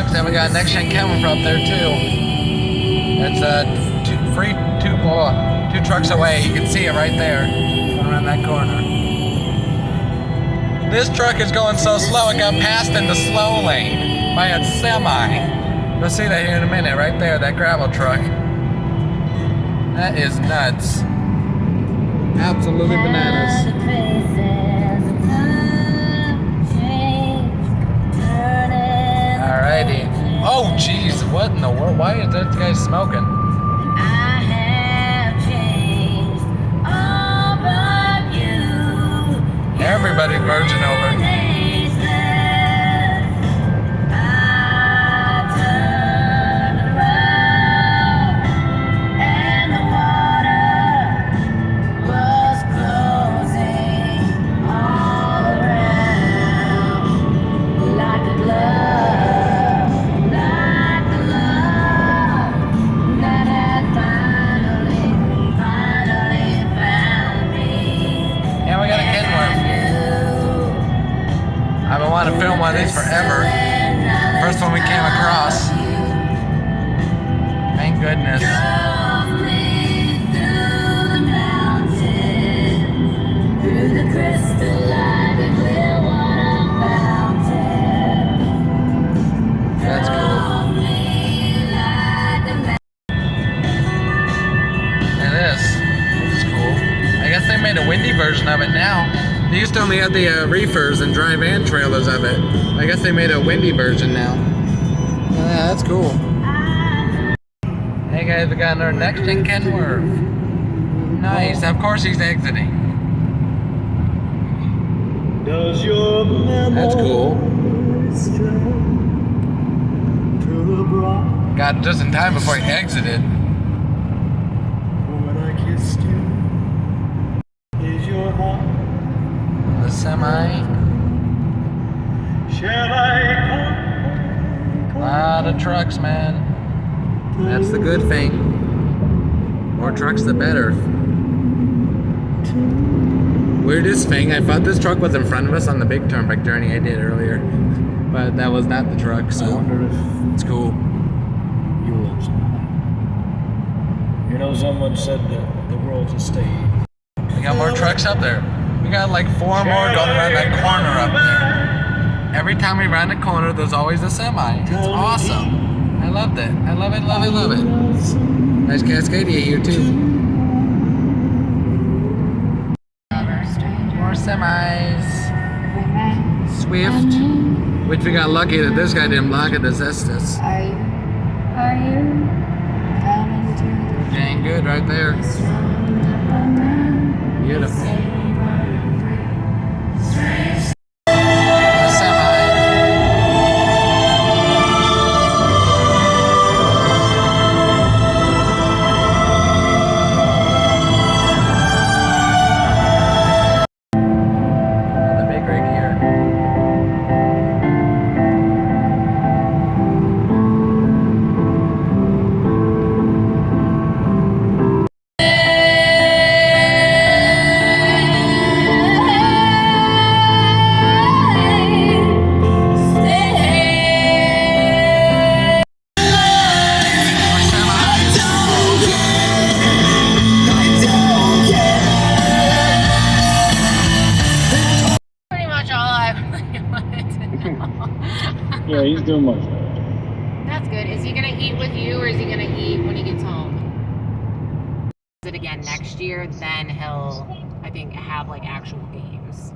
trucks, and we got Next Gen Camera up there too. It's two trucks away. You can see it right there, around that corner. This truck is going so slow it got passed in the slow lane by a semi. You'll see that here in a minute, right there, that gravel truck. That is nuts. Absolutely bananas. Alrighty. Oh, jeez, what in the world? Why is that guy smoking? Everybody's merging over. I've been wanting to film one of these forever. First one we came across. Thank goodness. That's cool. And this is cool. I guess they made a windy version of it now. They used to only have the reefers and dry van trailers of it. I guess they made a windy version now. Yeah, that's cool. Hey guys, we got our Next Gen Kenworth. Nice. Of course he's exiting. That's cool. Got it just in time before he exited. The semi. Lot of trucks, man. That's the good thing. More trucks, the better. Weirdest thing, I thought this truck was in front of us on the big turnpike journey I did earlier, but that was not the truck. So I wonder if it's cool. You will someday. You know, someone said that the world's a stage. We got more trucks up there. We got like 4 more going around that corner up there. Every time we round a corner, there's always a semi. It's awesome. I loved it. I love it, love it, love it. Nice Cascadia here too. More semis. Swift. Which we got lucky that this guy didn't block it, the Zestus. Are you coming to Dang good right there. Beautiful. Yeah, he's doing much. That's good. Is he gonna eat with you, or is he gonna eat when he gets home? It again next year, then he'll, I think, have like actual games.